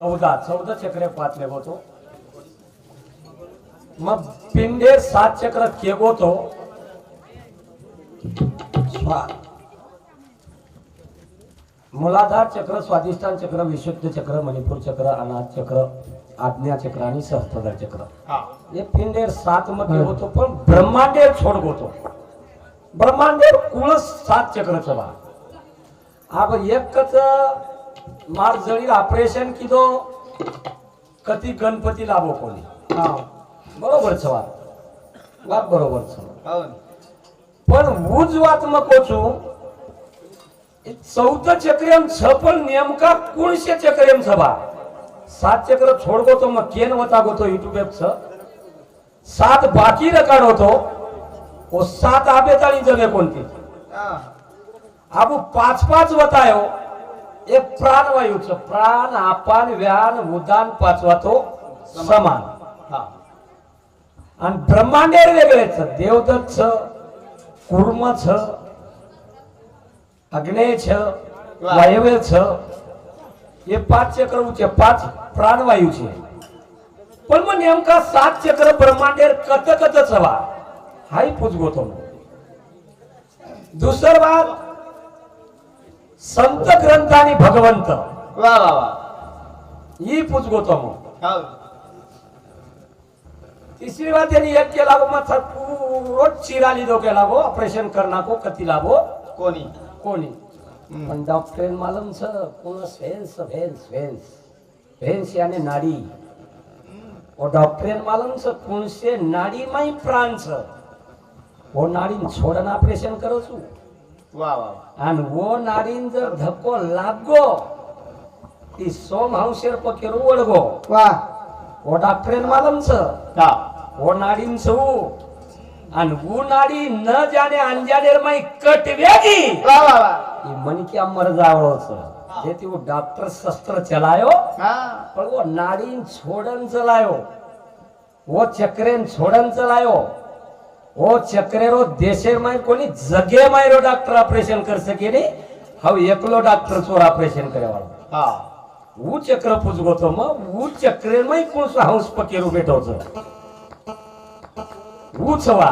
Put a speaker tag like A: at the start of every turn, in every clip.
A: 14 चक्रे पातले होतो मग पिंडे 7 चक्र केगोतो मूलाधार चक्र, स्वादिष्ठान चक्र, विशुद्ध चक्र, मणिपूर चक्र, अनाथ चक्र, आज्ञा चक्र आणि सहस्त्रधार चक्र हे पिंडेर 7 मध्ये होतो. पण ब्रह्मांडेर छोड होतो. ब्रह्मांडेर कुळ 7 चक्रचं बा. अब एकच मार जळी ऑपरेशन किदो कती गणपती लाभो कोणी बरोबर छवा बात बरोबर छवा पण उजवात्मक होचो 14 चक्रेम छपन नेमका 19 चक्रेम छबा 7 चक्र छोडगो तो मग केन होता गोतो युट्यूब छ 7 बाकी रेकॉर्ड होतो ओ 7 आबेताळी जगे कोणती अब 5 बतायो एक प्राणवायूच प्राण अपान व्यान उदान 5वा तो समान आणि ब्रह्मांडेर वेगळेच देवदत्त छ कुर्म छ अग्नेय छ वायव्य छ हे 5 चक्र उचे 5 प्राणवायूचे. पण मग नेमका 7 चक्र ब्रह्मांडेर कत कत छवा हाई पुजगोतो. दुसर बात संत ग्रंथ आणि भगवंत
B: वा वा वा
A: ही पुजगोतो मग. तिसरी बात त्यांनी एक केला गो मग पूरो चिराली दो केला गो ऑपरेशन करना को कती लागो
B: कोणी
A: कोणी पण डॉक्टर मालूम छ कोण सेन्स वेन्स वेन्स वेन्स याने नाडी ओ डॉक्टर मालूम छ कोण से नाडी माई प्राण छ वो नाडी छोड़न ऑपरेशन करो छु
B: वा वा
A: आणि वो नाडीन जर धक्को लागो ती सोम हंसेर पकेरू वडगो
B: वा
A: वो डॉक्टर मालूम छ
B: हा
A: वो नाडीन छू आणि वो नाडी न जाने अंजानेर माई कटवेगी
B: वा वा वा
A: ये मन की अमर जावळो छ जेती वो डॉक्टर शस्त्र चलायो
B: हा
A: पण वो नाडीन छोड़न चलायो वो चक्रेन छोड़न चलायो वो चक्रेरो देशेर माय कोणी जगे मायरो डॉक्टर ऑपरेशन कर सके नी हाव एकलो डॉक्टर चोर ऑपरेशन करे वाळो
B: हा
A: वो चक्र पुजगो तो मग वो चक्रेर माय कोण हंस पकेरू बेठो छ वो छवा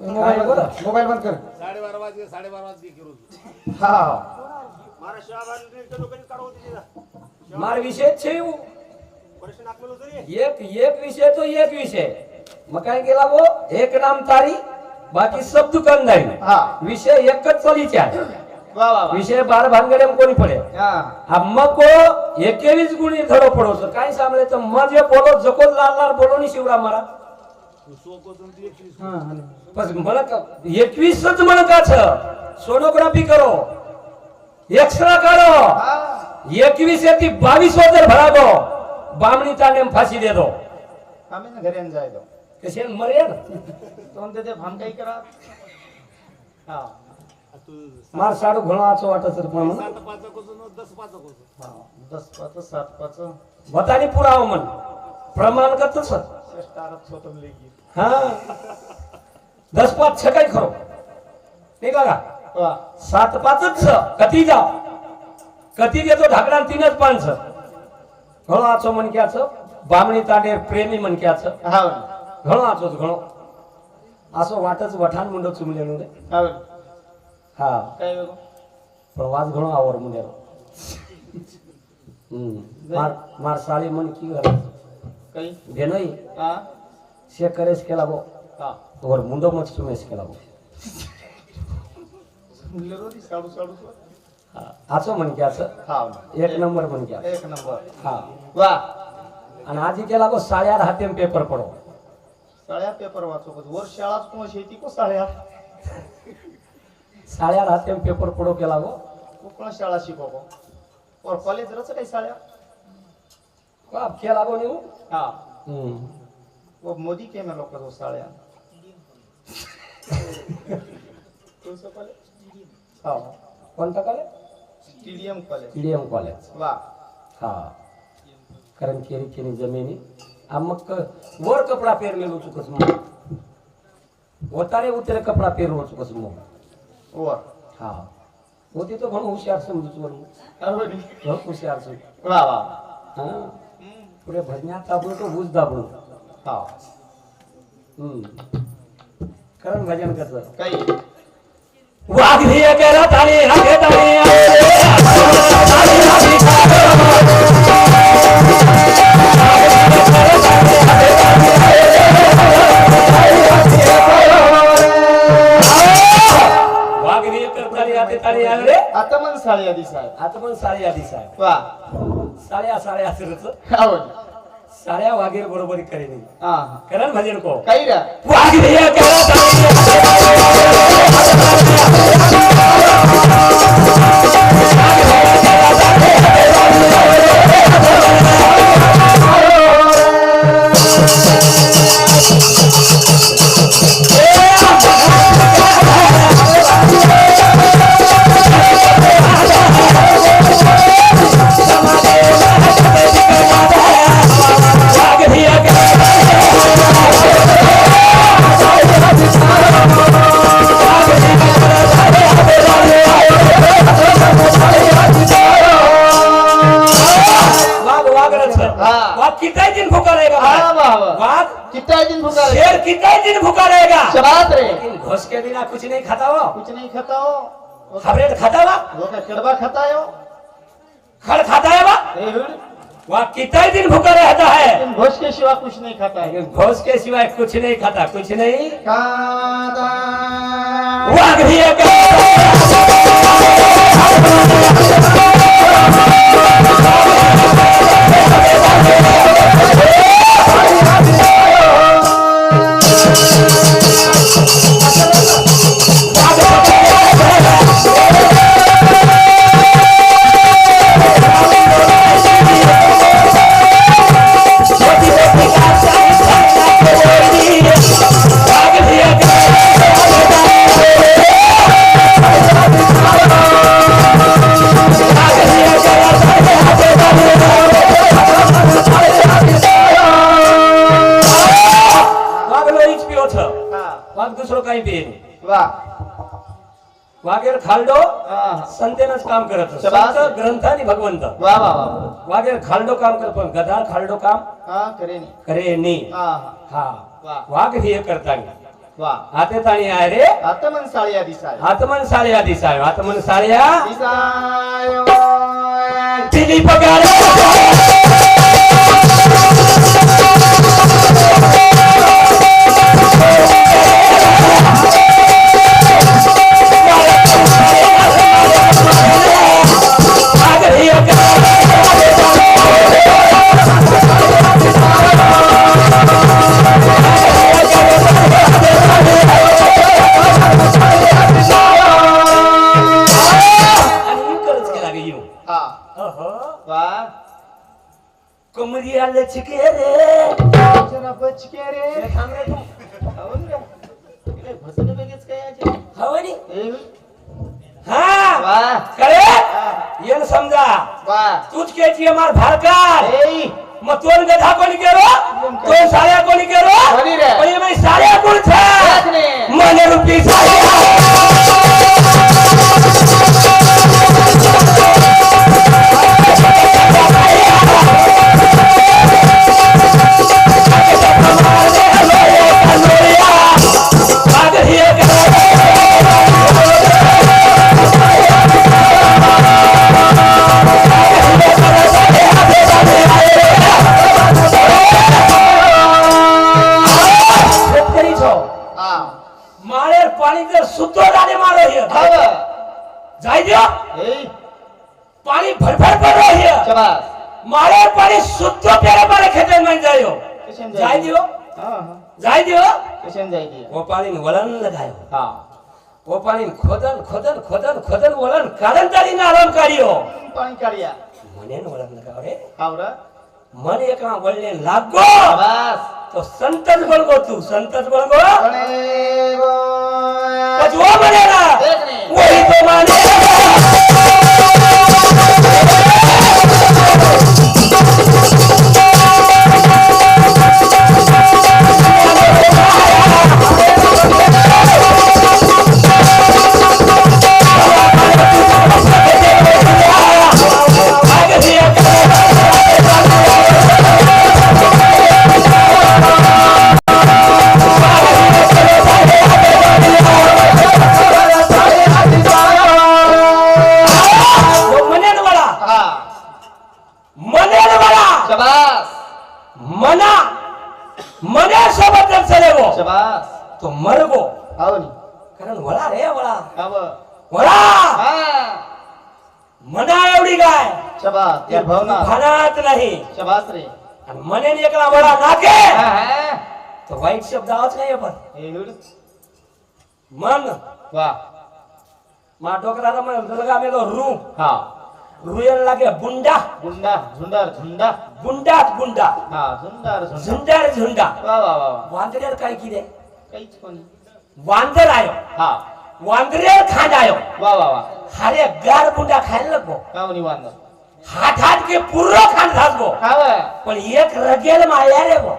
B: मोबाईल मोबाईल बंद कर
C: 12:30 वाजले 12:30 वाजले की रोज
B: हा
C: मारा शाबान तो लोकांनी काढवत तिला
A: मार विषय छे वो
C: वर्ष नाकलो तरी
A: एक विषय तो एक विषय मग काय केला वो एक नाम तारी बाकी सब दुकानदारी
B: हा
A: विषय एकच चलीचा
B: वा वा वा
A: विषय 12 भानगडे कोणी पडे
B: हा
A: अब मग को 21 गुणी धडो पडो काय सांगले तर मजे बोलो जको लाल लाल बोलो नी शिवरा मारा
B: हा
A: बस मला 21च मला का छ सोनोग्राफी करो एक्सरा काढो
B: हा
A: 21 येती 22 जर भरागो बामणी तानेम फाशी दे दो
B: आम्ही ना घरी जाय दो
A: कसे मरे ना
B: तोंड ते भाम काही करा हा
A: मार साडू घोळाचो वाटत पण
C: 7:05 कोसून 10:05 कोसून
B: हा 10 5 7 5
A: बतानी पुराव मन प्रमाण करतो सर
B: स्टारच होतो लेगी
A: हा 10-5 छकाई खरो निघा का
B: वा
A: 7-5च कती जाव कती देतो ढाकडा 3-5 घोळाचो मनक्याचं बामणी तांडेर प्रेमी मनक्याचं
B: हा
A: घोळाचोच घोळो असं वाटच वठाण मुंड चुमलेलो रे
B: हा
A: हा
B: काय बघू
A: प्रवास घणो आवर मुंडेरो मार साळी मन की घर
B: काही
A: बेनई
B: हा
A: से करेस केला गो
B: हा
A: और मुंडो मच चुमेस केला गो
B: लेरो साडू साडू
A: आचो मनक्याचं
B: हा
A: एक नंबर मनक्या
B: एक नंबर
A: हा
B: वा
A: आणि आजी केला गो साळ्यार हातेम पेपर पडो
B: साळ्या पेपर वाचो वर शाळाच कोण शेती को साळ्या
A: साळ्यार हातेम पेपर पडो केला गो
B: कोकण शाळा शिकवको और कॉलेज रच काही साळ्या
A: का केला गो नीऊ
B: हा वो मोदी के में लोक जो साळ्या कोणचं कॉलेज हा
A: कोणता college
B: stadium college
A: TDM college
B: वा
A: हा कारण केरी केनी जमिनी मग वर कपडा पेरलेलो चुकस मग ओतारे उतरे कपडा पेरलो चुकस मग
B: वर
A: हा होती तो पण हुशार समजूच म्हणून
B: अवघडी.
A: हुशार समज
B: वा वा.
A: हा पुढे भजनात दाबलो तो भूज दाबलो
B: हा.
A: कारण भजन कसं
B: काही
A: वाघरी केला ताणी हाके ताणी वाघरी करतानी हाते ताणी आले
B: आता मन साळी आधी साहेब.
A: आता पण साडी आधी साहेब
B: वा.
A: साड्या साड्या असरच
B: आवड.
A: साड्या वाघेर बरोबरी करेन
B: हा.
A: कारण भजन को
B: काही रा.
A: वाघरी केला वाघ कितना दिन भूखा रहेगा
B: हाँ, वाह, वाह।
A: वाघ
B: कितना दिन भूखा रहे?
A: शेर कितना दिन भूखा रहेगा
B: शबात रे.
A: लेकिन घोष के बिना कुछ नहीं खाता हो
B: कुछ नहीं खाता हो.
A: खबरें खाता हुआ
B: वो का कड़वा खाता है हो.
A: खड़ खाता है वाह
B: ए हुड.
A: वह कितना दिन भूखा रहता है
B: लेकिन घोष के सिवा कुछ नहीं खाता है.
A: लेकिन घोष के सिवाय कुछ नहीं खाता कुछ नहीं
B: खाता.
A: वाघ भी एक वाघ दुसरं काही बी
B: वाह.
A: वाघेर खालडो
B: हाँ.
A: संतेनच काम करत
B: शबास.
A: संत ग्रंथ आणि भगवंत
B: वाह वाह वाह.
A: वाघेर खालडो काम कर पण गदार खालडो काम
B: हाँ करे नहीं.
A: करे नी
B: हाँ.
A: हा
B: वाह.
A: वाघ हे करतानी
B: वाह.
A: हाते ताणी आहे रे
B: आता मन साळी आधी साहेब.
A: आत्मन साळ्या दिसाय आत्मन साळ्या
B: दिसायो.
A: दिली पगार
B: वाह.
A: कमरी आले चिके रे
B: जरा बच के रे.
A: थांब रे तू
B: आवड रे. इकडे भसले बेगेच काय याचे.
A: हवनी
B: ए हुड.
A: हा
B: वाह.
A: करे
B: हाँ.
A: येन समजा
B: वाह.
A: तूच केची मार भारकार
B: ए.
A: मग तोन गधा कोणी केलो तो साड्या कोणी केलो
B: कोणी रे?
A: पण मी साड्या कोण छे
B: याच ने.
A: मन रूपी साड्या शेतकरी छो
B: हाँ.
A: माळेर पाणी जर सुतो जाने मारो हे
B: खावा.
A: जाय दियो
B: ए.
A: पाणी भरभर पडो हे
B: शबास.
A: माळेर पाणी सुतो पेरे मारे खेते में जायो
B: किशन
A: जाय दियो
B: हाँ हाँ.
A: जाय दियो
B: किशन जाएगी.
A: वो पाणी वलन लगायो
B: हाँ.
A: वो पाणी खोदन खोदन खोदन खोदन वलन कारण तारी ना आराम काढियो
B: पाणी काढिया.
A: मने वलन लगाव रे
B: आवरा.
A: मन एका वळले लागो
B: शबास.
A: तो संतच बळगो तू संतच बळगो
B: गणे गो.
A: पजवा म्हणे ना
B: देखने.
A: वही तो माने मनासोबत जर चलेगो
B: शबास
A: तो मरगो
B: हाव नी
A: कारण वळा रे वळा
B: हाव
A: वळा
B: हा
A: मना एवढी काय
B: शबास त्या भावना
A: भानात नाही
B: शबास रे
A: आणि मनेने एकला वळा नाके
B: हा हा
A: तो वाईट शब्द आवाज नाही पण
B: एवढं
A: मन
B: वा
A: मा डोकराला म्हणलं मेलो रू
B: हा
A: रुयल लागे बुंडा
B: गुंडा झुंडार झुंडा
A: बुंडात बुंडा
B: हा झुंडार झुंडा
A: झुंडार झुंडा
B: वा वा वा वा
A: वांदरेर काय किदे
B: काहीच कोणी
A: वांदर आयो
B: हा
A: वांदरेर खांड आयो
B: वा वा वा
A: हारे गार बुंडा खायला नको
B: हाव नी वांदा
A: हात हात के पूर्ण खांड घासगो
B: हाव
A: पण एक रगेल माया रे गो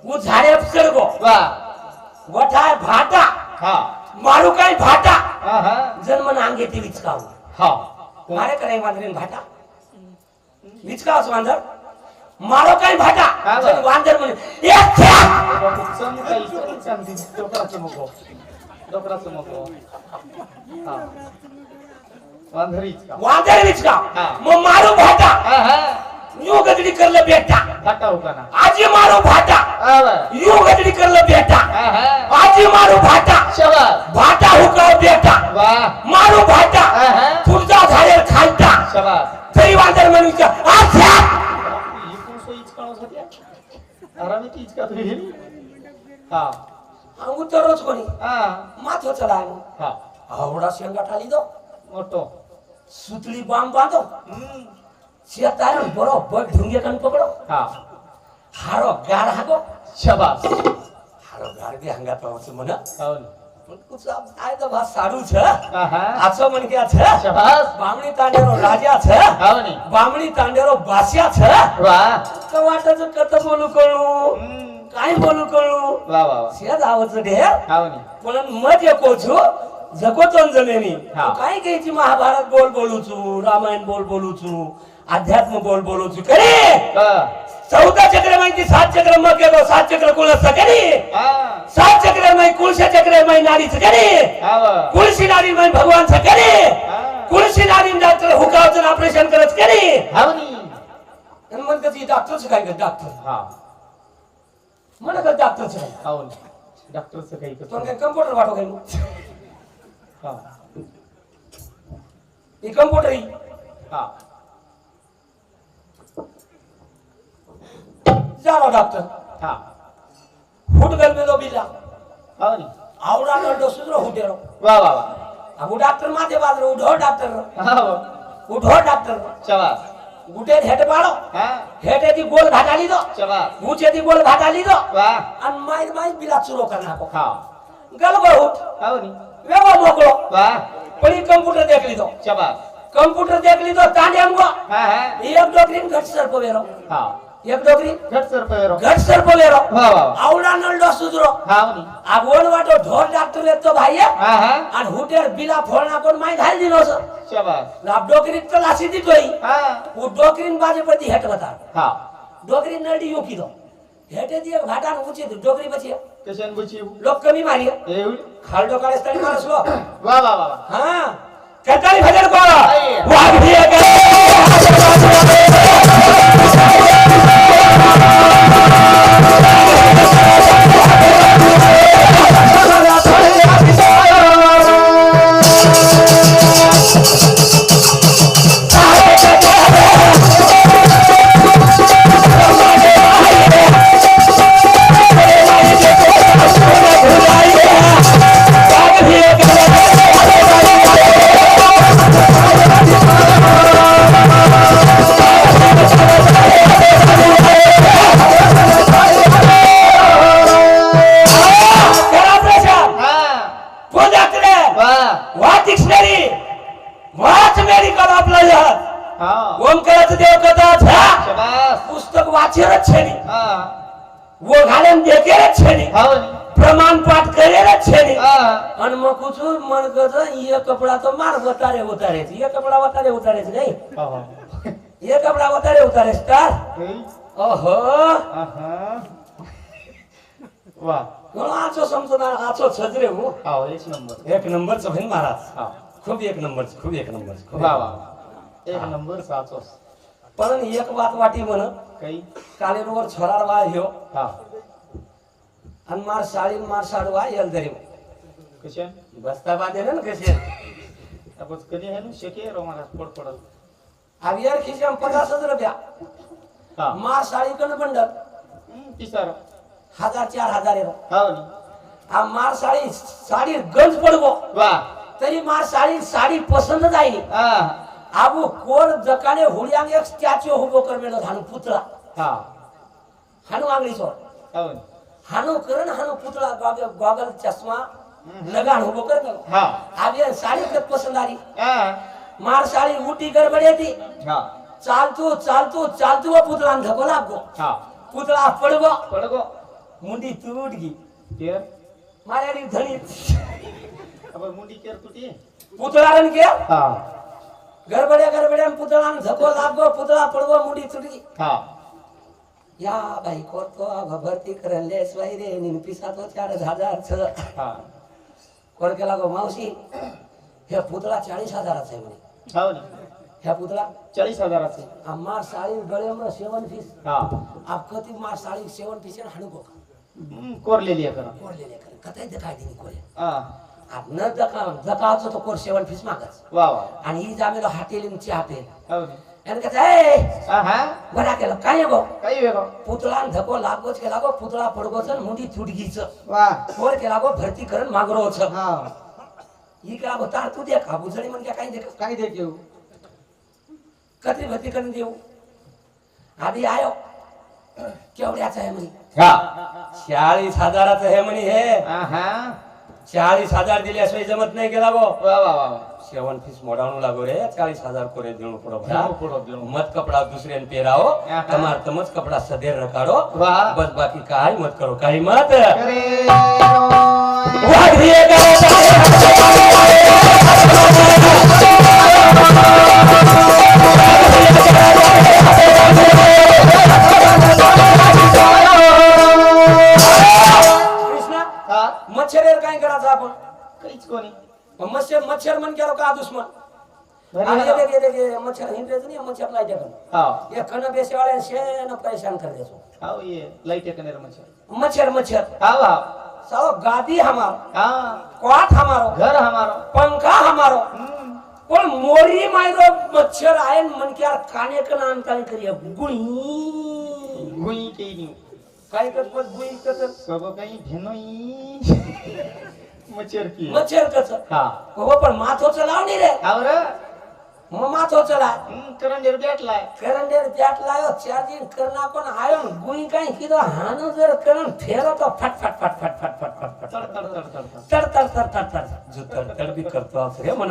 A: उ झाडे सरगो
B: वा
A: वठाय भाटा
B: हा
A: मारू काय भाटा
B: हा हा
A: जन्म नांगे ते विचकाव
B: हा
A: मारे करे वांदरेन भाटा विचकावस वांदर मारो काय भाटा
B: हा बा.
A: जण वांदर म्हणे एक छ्या
B: चम काही सांगते डोकराचं मको डोकराचं मको हा वांधरीच का
A: वांदर विचकाव
B: हा.
A: मग मारू भाटा
B: हा हा
A: यू गदडी करलं बेटा
B: फाटा होता ना
A: आजी मारू भाटा
B: हा वा
A: यू गदडी करलं बेटा
B: हा हा
A: आजी मारू भाटा
B: शबास
A: भाटा हुकाव बेटा
B: वा
A: मारू भाटा
B: हा हा
A: तुझा झाडेर खालता
B: शबास
A: तरी वांदर म्हणून आछ्या
B: एकूण सोयीच काळोस होत्या आरामी तीच का तुझी हा
A: उतरच कोणी
B: हा
A: माथो चला
B: हा
A: आवडा शेंगा ठाली दो
B: मोठो
A: सुतली बाम बांधो शेतार बरोबर ढुंगे कन पकडो
B: हा
A: हारो गार हागो
B: शबास
A: हारो गार बी हंगा पावस मन
B: हाव
A: पण कुछ आय तो भास साडू छ
B: हा हा
A: आछो मन के छ
B: शबास
A: बामणी तांडेरो राजा छ
B: हाव नी
A: बामणी तांडेरो बासिया छ
B: वा
A: तो वाटच कत बोलू कळू काय बोलू कळू
B: वा वा वा
A: शेत आवच ढेर
B: हाव नी
A: पण मत एको छु जगोतन जमेनी
B: हा.
A: काय घ्यायची महाभारत बोल बोलूचू रामायण बोल बोलूचू अध्यात्म बोल बोलूचू करे
B: का
A: 14 चक्र माहिती 7 चक्र मग गेलो 7 चक्र कुळस करे
B: हा
A: 7 चक्र मै कुळशे चक्र मै नारीच करे
B: हाव
A: कुळशी नारी मै भगवान च करे
B: हा
A: कुळशी नारी डॉक्टर हुकावचं ऑपरेशन करत करे
B: हाव नी
A: आणि मग कधी डॉक्टरच काय कर डॉक्टर
B: हा
A: मला का डॉक्टरच काय
B: हाव नी डॉक्टरचं काही
A: तो
B: करतो
A: काय कम्प्युटर वाटो काय मग
B: हा
A: हे कम्प्युटर ही
B: हा
A: जानो डॉक्टर
B: हा
A: फुट गल में दो बिल्ला
B: हाव नी
A: आवडा नडो सुद्रो हुटेरो
B: वा वा वा
A: अब डॉक्टर माथे बाजरो उठो डॉक्टर
B: हाव
A: उठो डॉक्टर
B: शबास
A: गुटे हेट पाडो
B: हा
A: हेटे दी गोल घाटाली दो
B: शबास
A: गुचे दी गोल घाटाली दो
B: वा
A: अन माई माई बिला चुरो करना को
B: हा
A: गल गो उठ
B: हाव नी
A: वेगो मोकळो
B: वा
A: पडी कंप्यूटर देख ली दो
B: शबास
A: कंप्यूटर देख ली दो तांडे हमगो
B: हा हा
A: एक डोकरीन घट सर पवेरो
B: हा
A: एक डोकरीन
B: घट सर पेरो
A: घट सर पवेरो
B: वा वा वा
A: आवडा नडो सुद्रो
B: हाव नी
A: अब ओन वाटो ढोर डॉक्टर येतो भाई
B: हा हा
A: आणि हुटेर बिला फोडना कोण माई घाल दिनो सर
B: शबास
A: अब डोकरीन तलाशी दी तोई
B: हा
A: वो डोकरीन बाजे पति हेट बता
B: हा
A: डोकरीन नडी यो की दो हेटे दी घाटा ऊंची दो डोकरी बची
B: कशन बुची
A: लोक कमी मारी
B: एवढी
A: खाल डोकाळे स्टडी मारस लो
B: वा वा वा वा
A: हां कताली भजन को
B: आहे.
A: वाघ भी ओमकाराचं देव कथा
B: शबास
A: पुस्तक वाचेरच छेनी
B: हा
A: वो घालेन देखेरच छेनी
B: हाव नी
A: प्रमाण पाठ करेरच छेनी
B: हा
A: आणि मग कुछ मन कत ये कपड़ा तो मार उतारे उतारे ये कपड़ा उतारे उतारे नहीं
B: हा हा
A: ये कपड़ा उतारे उतारे स्टार ओहो
B: आहा वा
A: आचो समजून आचो छजरे हो
B: हाव एक नंबर
A: च भईन महाराज
B: हा
A: खूप एक नंबर खूप एक नंबर
B: वा वा एक नंबर साचोस
A: पण एक बात वाटी म्हण
B: काही
A: कालेवर छोराड वा ह्यो
B: हा
A: आणि मार साडी मार साडवा येल दरी
B: कशा
A: बसता बांधे ना कसे
B: आपण कधी आहे ना शके रो मला पड पडल
A: आवियार खिशाम 50 रुपया
B: हा
A: मार साडी कण बंडल
B: तिसार
A: 1000-4000 येतो
B: हो नी
A: आ मार साडी गंज पडगो
B: वा
A: तरी मार साडी पसंत जाईनी
B: हा
A: आबू कोर जकाने हुडियांग एक स्टॅच्यू उभो करमेलो हानु पुतळा
B: हा
A: हानु आंगली सो
B: हो नी
A: हानु करण हानु पुतळा गॉगल चष्मा लगान उभो करमेलो
B: हा
A: आवियार साडी कत पसंद आली
B: हा
A: मार साडी उटी गडबडी थी
B: हा
A: चालतू वो पुतळा धको लागो
B: हा
A: पुतळा पडगो
B: पडगो
A: मुंडी तुट गी
B: केर
A: मार्याडी धणी
B: आपण मुंडी केर तुटी
A: पुतळा रन के
B: हा
A: गडबड्या पुतळा धको लागो पुतळा पडगो मुंडी तुटगी
B: हा
A: या बाई कोरतो भरती करले स्वाई रे निन पिसातो 4000
B: हा
A: कोर केला गो मावशी हे पुतळा 40,000 आहे म्हणे
B: हो नी
A: ह्या पुतळा
B: 40,000 चे
A: मार साडी गळे में 7 पीस
B: हा
A: आप कती मार साडी 7 पीस हाणू गो
B: कोरलेली आहे करा
A: कोरले लेकर कथाय दिखाई दिनी कोरे
B: हा
A: आप न दकावतो तो कोर 7 पीस मागच
B: वा वा
A: आणि ही जामेलो हाटेलिन ची हाटेल
B: हो नी
A: एन कथाय
B: हा हा
A: बरा केलं काय गो
B: काही वेगळो
A: पुतळा धको लागोच केला गो पुतळा पडगोच मुंडी तुटगीच
B: वा
A: कोर केला गो भरती करण मागरोच
B: हा
A: ही केला गो तार तू दे का बुजडी मन काय दे
B: काही दे घेऊ
A: कत्री भरती करून देऊ आधी आयो केवढ्याचा आहे म्हणे
B: हा
A: 40,000 आहे म्हणे हे
B: हा हा
A: 40,000 दिल्याशिवाय जमत नाही गेला गो
B: वा वा वा
A: 7 पीस मोडाणू लागो रे 40,000 कोरे देणू पडो
B: देणू पडो, देणू.
A: मत कपड़ा दूसरे ने पेराओ
B: आहा.
A: तमार तमच कपड़ा सदेर रखाड़ो
B: वाह.
A: बस बाकी काय मत करो काही मत
B: अरे
A: वाघिये कृष्णा
B: हा
A: मच्छरेर काय करायचं आपण
B: काहीच कोणी
A: मच्छर मन केलो का दुश्मन
B: घरी
A: आणि
B: आला.
A: ये मच्छर हिंद्रेच नाही मच्छर नाही देखन
B: हा
A: ये कण बेसे वाले शेन परेशान कर देसो
B: हाव ये लाईट एक नेर मच्छर
A: मच्छर
B: हाव हाव
A: सालो गादी हमारो
B: हा
A: क्वाट हमारो
B: घर हमारो
A: पंखा हमारो पण मोरी मायरो मच्छर आए मन के यार काने का नाम काय करिए गुई
B: गुई के नी
A: काय कर पद गुई कस
B: सब काही घेनोई मच्छर की
A: मच्छर कस
B: हा
A: हो पण माथो चलाव नाही रे
B: हावर
A: मग माथो चला
B: करंडेर भेटलाय
A: करंडेर ब्याट लायो चार्जिंग करना कोण आयो गुई काय किदो हानो जर करण फेरो तो फट फट फट फट फट फट फट
B: तड तड तड तड
A: तर तर तर तर तर जो तर तर भी करतो आप रे मन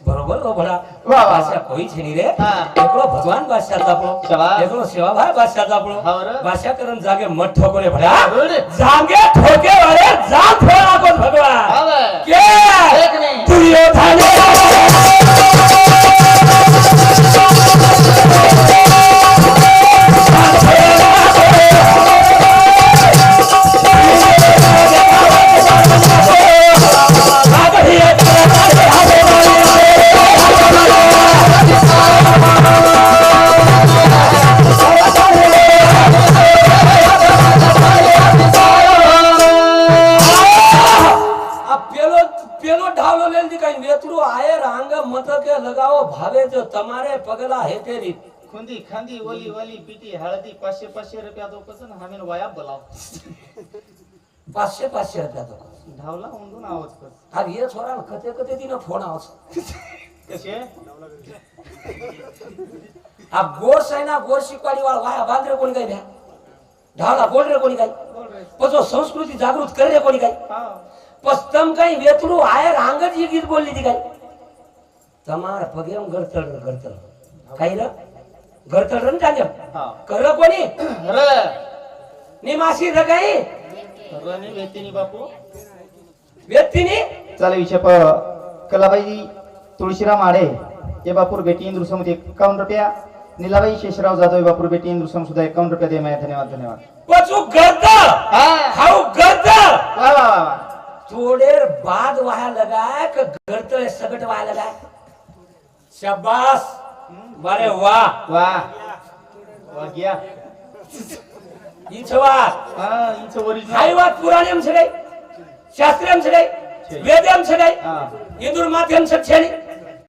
A: बरोबर हो भला
B: वाह, वाह.
A: भाषा कोई छे नी रे
B: हाँ.
A: एकलो भगवान भाषा आपलो
B: शाबाश.
A: एकलो सेवा भाई भाषा आपलो
B: हाँ रे.
A: भाषा करन जागे मत ठोको रे भला
B: हाँ रे.
A: जागे ठोके वाले जा थोड़ा को भगवान
B: हाव
A: के
B: एक नहीं.
A: दुर्योधन पेलो ढालो लेल दी कहीं वेतरू आए रांग मत के लगाओ भावे जो तुम्हारे पगला है तेरी
B: खुंदी खांदी ओली ओली पिटी हळदी 500 रुपया दो कसं हमेन वया बोलाव
A: 500 रुपया तो
B: धावला उंडून आवाज कर
A: अब ये छोरा कते कते दिन फोन आवस
B: कसे
A: अब गोर सैना गोर शिकवाडी वाला वाया बांध रे कोणी काय भ्या ढाला बोल रे कोणी काय
B: बोल रे
A: पचो संस्कृती जागृत कर रे कोणी काय
B: हा
A: पस्तम काही वेतरू आए रांगत जी गीत बोलली ती काय तमार पगेम गरतळ काही र गरतळ रन टाके
B: हा
A: कर कोणी
B: र
A: निमासी र काही
B: रणी वेतीनी बापू
A: व्यक्तीनी
B: चाले विषय कलाबाई तुळशीराम आडे ये बापूर बेटी इंद्रुसम 51 रुपया नीलाबाई शेषराव जाधव बापूर बेटी इंद्रुसम सुद्धा 51 रुपया दे मैं धन्यवाद धन्यवाद
A: पचू गरतळ हाउ गरतळ
B: वाह वाह वाह
A: थोड़ेर बाद वहां लगाए कि गरतळ सगट वहां लगाए शाबाश बारे वाह
B: वाह वाग्या
A: ई छवात
B: हा इंच ओरिजिनल
A: हाई बात पुराने से गई शास्त्रीय से गई वेद्यम से गई
B: हा
A: इंदुर माध्यम से छेड़ी